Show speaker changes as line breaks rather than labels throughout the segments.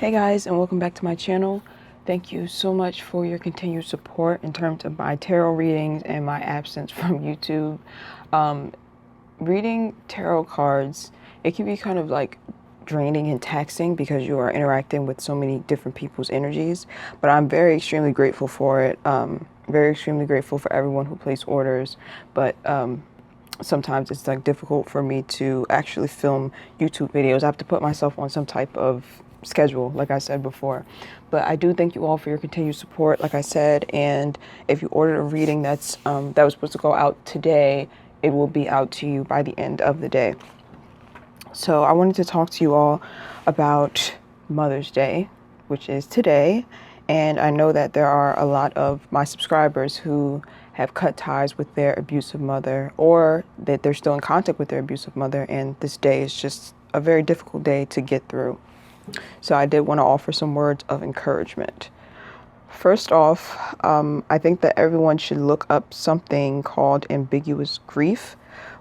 Hey guys, and welcome back to my channel. Thank you so much for your continued support in terms of my tarot readings and my absence from YouTube. Reading tarot cards, it can be kind of like draining and taxing because you are interacting with so many different people's energies, but I'm very extremely grateful for it. Very extremely grateful for everyone who placed orders, but sometimes it's like difficult for me to actually film YouTube videos. I have to put myself on some type of schedule, like I said before. But I do thank you all for your continued support, like I said. And if you ordered a reading that was supposed to go out today, it will be out to you by the end of the day. So I wanted to talk to you all about Mother's Day, which is today. And I know that there are a lot of my subscribers who have cut ties with their abusive mother, or that they're still in contact with their abusive mother, and this day is just a very difficult day to get through. So I did want to offer some words of encouragement. First off, I think that everyone should look up something called ambiguous grief,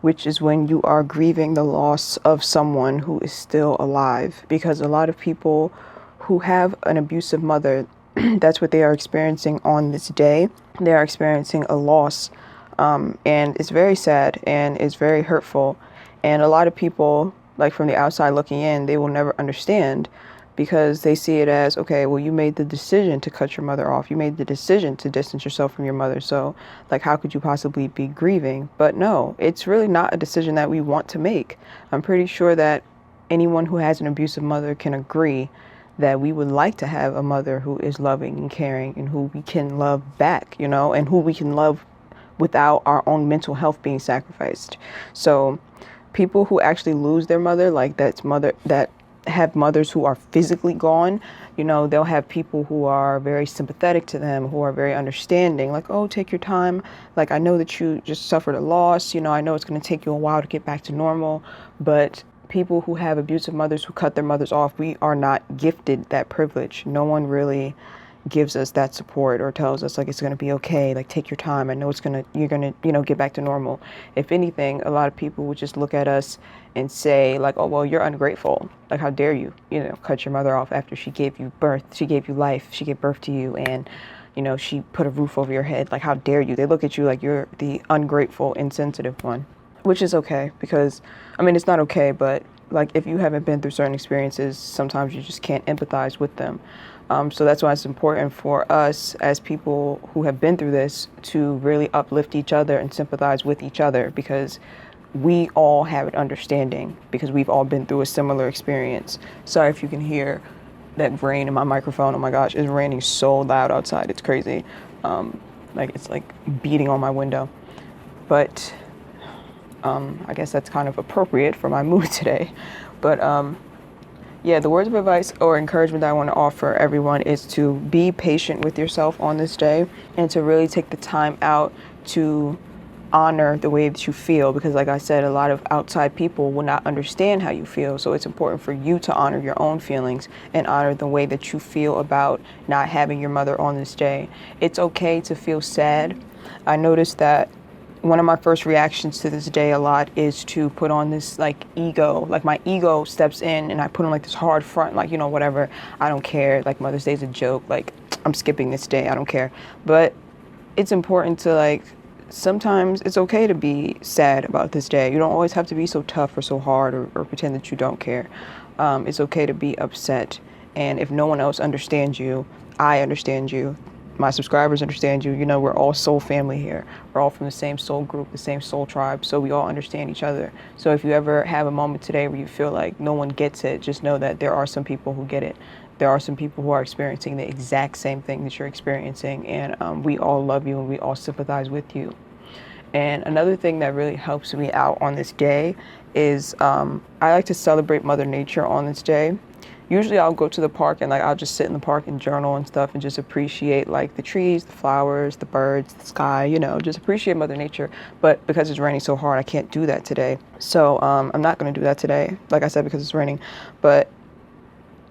which is when you are grieving the loss of someone who is still alive. Because a lot of people who have an abusive mother, that's what they are experiencing on this day. They are experiencing a loss, and it's very sad and it's very hurtful. And a lot of people, like from the outside looking in, they will never understand because they see it as, okay, well, you made the decision to cut your mother off. You made the decision to distance yourself from your mother. So, like, how could you possibly be grieving? But no, it's really not a decision that we want to make. I'm pretty sure that anyone who has an abusive mother can agree that we would like to have a mother who is loving and caring and who we can love back, you know, and who we can love without our own mental health being sacrificed. So people who actually lose their mother, like that have mothers who are physically gone, you know, they'll have people who are very sympathetic to them, who are very understanding, like, oh, take your time. Like, I know that you just suffered a loss, you know, I know it's going to take you a while to get back to normal, but people who have abusive mothers who cut their mothers off, we are not gifted that privilege. No one really gives us that support or tells us like it's going to be okay, like take your time, I know you're going to, you know, get back to normal. If anything, a lot of people would just look at us and say like, oh, well, you're ungrateful, like how dare you, you know, cut your mother off after she gave you birth, she gave you life, she gave birth to you, and you know, she put a roof over your head, like how dare you. They look at you like you're the ungrateful, insensitive one, which is okay, because I mean, it's not okay, but like if you haven't been through certain experiences, sometimes you just can't empathize with them. So that's why it's important for us as people who have been through this to really uplift each other and sympathize with each other, because we all have an understanding, because we've all been through a similar experience. Sorry if you can hear that rain in my microphone. Oh my gosh, it's raining so loud outside. It's crazy. Like it's like beating on my window. But I guess that's kind of appropriate for my mood today. But yeah, the words of advice or encouragement that I want to offer everyone is to be patient with yourself on this day and to really take the time out to honor the way that you feel, because like I said, a lot of outside people will not understand how you feel. So it's important for you to honor your own feelings and honor the way that you feel about not having your mother on this day. It's okay to feel sad. I noticed that one of my first reactions to this day a lot is to put on this like ego, like my ego steps in and I put on like this hard front, like, you know, whatever, I don't care, like Mother's Day is a joke, like I'm skipping this day, I don't care. But it's important to like, sometimes it's okay to be sad about this day. You don't always have to be so tough or so hard or pretend that you don't care. It's okay to be upset. And if no one else understands you, I understand you. My subscribers understand you. You know, we're all soul family here. We're all from the same soul group, the same soul tribe. So we all understand each other. So if you ever have a moment today where you feel like no one gets it, just know that there are some people who get it. There are some people who are experiencing the exact same thing that you're experiencing. And we all love you and we all sympathize with you. And another thing that really helps me out on this day is I like to celebrate Mother Nature on this day. Usually I'll go to the park and like I'll just sit in the park and journal and stuff and just appreciate like the trees, the flowers, the birds, the sky, you know, just appreciate Mother Nature. But because it's raining so hard, I can't do that today. So I'm not going to do that today, like I said, because it's raining. But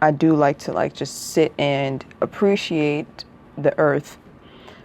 I do like to like just sit and appreciate the earth,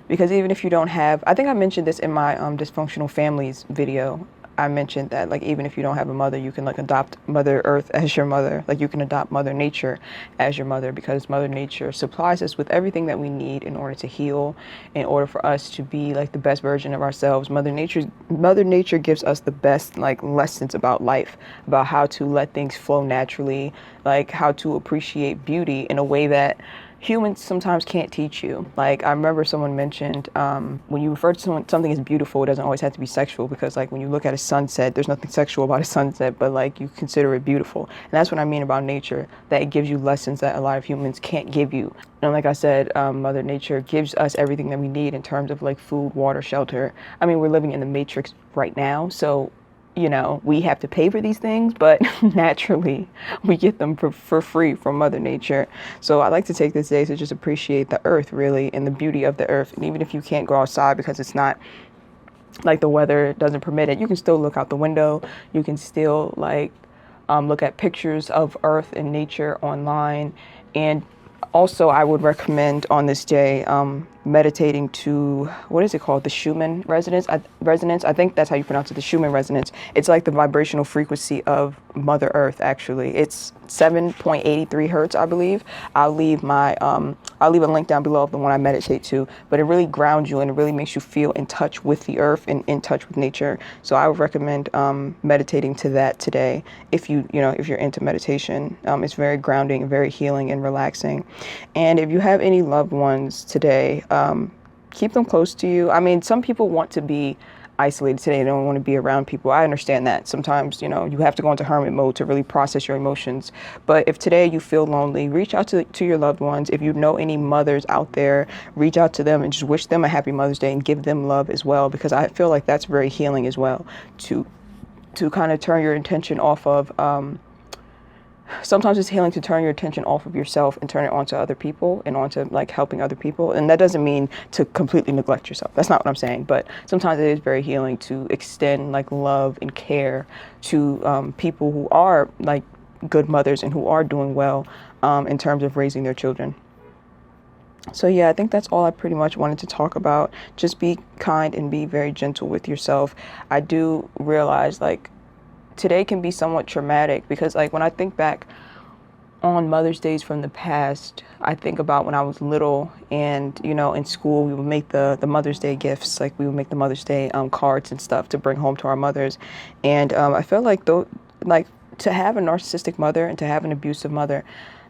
because even if you don't have, I think I mentioned this in my dysfunctional families video. I mentioned that, like, even if you don't have a mother, you can like adopt Mother Earth as your mother. Like, you can adopt Mother Nature as your mother, because Mother Nature supplies us with everything that we need in order to heal, in order for us to be like the best version of ourselves. Mother Nature gives us the best like lessons about life, about how to let things flow naturally, like how to appreciate beauty in a way that humans sometimes can't teach you. Like, I remember someone mentioned, when you refer to something as beautiful, it doesn't always have to be sexual, because like when you look at a sunset, there's nothing sexual about a sunset, but like you consider it beautiful. And that's what I mean about nature, that it gives you lessons that a lot of humans can't give you. And like I said, Mother Nature gives us everything that we need in terms of like food, water, shelter. I mean, we're living in the matrix right now, so we have to pay for these things, but naturally we get them for free from Mother Nature. So I like to take this day to just appreciate the earth, really, and the beauty of the earth. And even if you can't go outside because it's not like the weather doesn't permit it, you can still look out the window. You can still like look at pictures of earth and nature online. And also, I would recommend on this day meditating to, what is it called? The Schumann resonance. I think that's how you pronounce it, the Schumann resonance. It's like the vibrational frequency of Mother Earth, actually. It's 7.83 hertz, I believe. I'll leave a link down below of the one I meditate to, but it really grounds you and it really makes you feel in touch with the earth and in touch with nature. So I would recommend meditating to that today if if you're into meditation. It's very grounding and very healing and relaxing. And if you have any loved ones today, keep them close to you. I mean, some people want to be isolated today. They don't want to be around people. I understand that. Sometimes, you have to go into hermit mode to really process your emotions. But if today you feel lonely, reach out to your loved ones. If you know any mothers out there, reach out to them and just wish them a happy Mother's Day and give them love as well, because I feel like that's very healing as well, to kind of turn your attention off of sometimes it's healing to turn your attention off of yourself and turn it onto other people and onto like helping other people. And that doesn't mean to completely neglect yourself. That's not what I'm saying. But sometimes it is very healing to extend like love and care to people who are like good mothers and who are doing well in terms of raising their children. So yeah, I think that's all I pretty much wanted to talk about. Just be kind and be very gentle with yourself. I do realize like today can be somewhat traumatic, because like when I think back on Mother's Days from the past, I think about when I was little and, in school we would make the Mother's Day gifts. Like we would make the Mother's Day cards and stuff to bring home to our mothers. And I felt like to have a narcissistic mother and to have an abusive mother,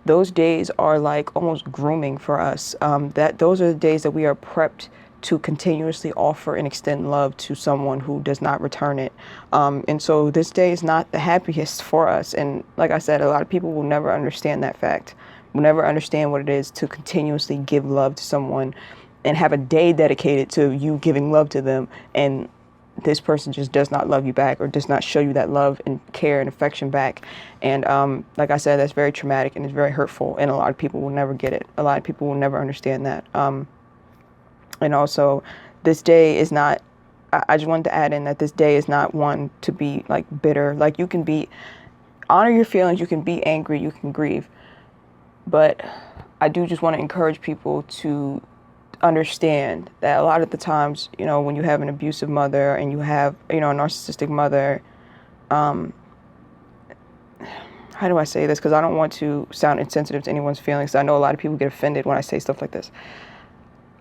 those days are like almost grooming for us. That those are the days that we are prepped to continuously offer and extend love to someone who does not return it. And so this day is not the happiest for us. And like I said, a lot of people will never understand that fact, will never understand what it is to continuously give love to someone and have a day dedicated to you giving love to them. And this person just does not love you back or does not show you that love and care and affection back. And like I said, that's very traumatic and it's very hurtful. And a lot of people will never get it. A lot of people will never understand that. And also, this day is not, I just wanted to add in that this day is not one to be like bitter. Like you can honor your feelings, you can be angry, you can grieve. But I do just want to encourage people to understand that a lot of the times, when you have an abusive mother and you have, a narcissistic mother, how do I say this? Because I don't want to sound insensitive to anyone's feelings. I know a lot of people get offended when I say stuff like this.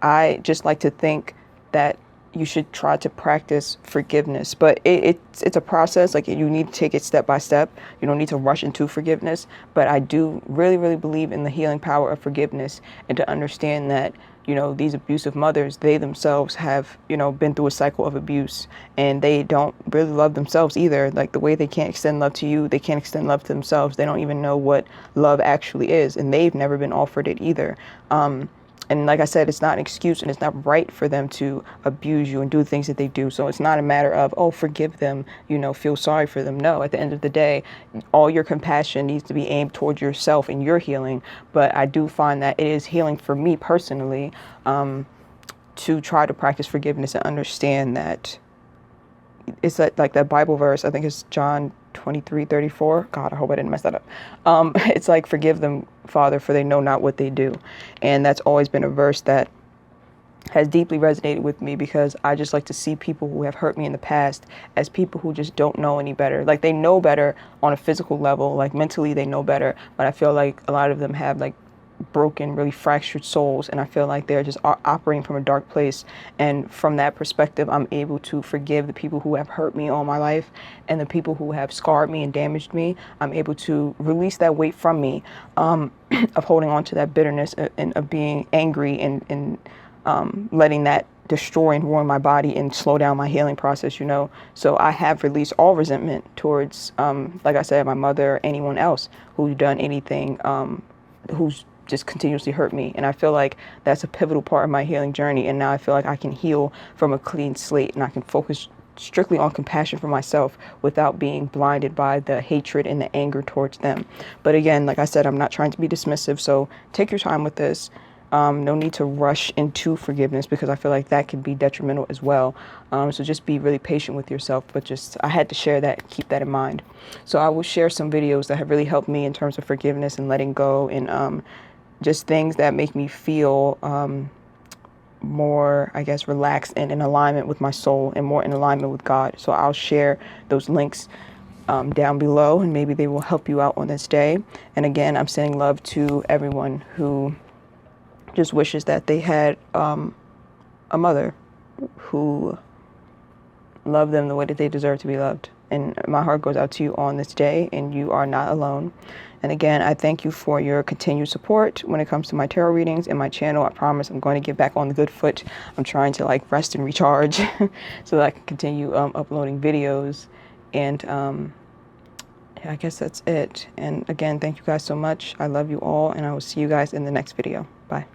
I just like to think that you should try to practice forgiveness, but it's a process. Like you need to take it step by step. You don't need to rush into forgiveness, but I do really, really believe in the healing power of forgiveness and to understand that, these abusive mothers, they themselves have, been through a cycle of abuse and they don't really love themselves either. Like the way they can't extend love to you, they can't extend love to themselves. They don't even know what love actually is, and they've never been offered it either. And like I said, it's not an excuse and it's not right for them to abuse you and do things that they do. So it's not a matter of, oh, forgive them, feel sorry for them. No, at the end of the day, all your compassion needs to be aimed towards yourself and your healing. But I do find that it is healing for me personally to try to practice forgiveness and understand that it's like that Bible verse, I think it's John 23:34. God, I hope I didn't mess that up. It's like, forgive them, Father, for they know not what they do. And that's always been a verse that has deeply resonated with me, because I just like to see people who have hurt me in the past as people who just don't know any better. Like, they know better on a physical level, like mentally they know better, but I feel like a lot of them have like broken, really fractured souls, and I feel like they're just operating from a dark place. And from that perspective, I'm able to forgive the people who have hurt me all my life, and the people who have scarred me and damaged me. I'm able to release that weight from me, of holding on to that bitterness, and of being angry, and letting that destroy and ruin my body and slow down my healing process, you know. So I have released all resentment towards, like I said, my mother, anyone else who's done anything, who's just continuously hurt me. And I feel like that's a pivotal part of my healing journey. And now I feel like I can heal from a clean slate, and I can focus strictly on compassion for myself without being blinded by the hatred and the anger towards them. But again, like I said, I'm not trying to be dismissive. So take your time with this. No need to rush into forgiveness, because I feel like that can be detrimental as well. So just be really patient with yourself. But just, I had to share that, keep that in mind. So I will share some videos that have really helped me in terms of forgiveness and letting go, and just things that make me feel more, I guess, relaxed and in alignment with my soul and more in alignment with God. So I'll share those links down below, and maybe they will help you out on this day. And again, I'm sending love to everyone who just wishes that they had a mother who loved them the way that they deserve to be loved. And my heart goes out to you on this day, and you are not alone. And again, I thank you for your continued support when it comes to my tarot readings and my channel. I promise I'm going to get back on the good foot. I'm trying to like rest and recharge so that I can continue uploading videos. And yeah, I guess that's it. And again, thank you guys so much. I love you all, and I will see you guys in the next video. Bye.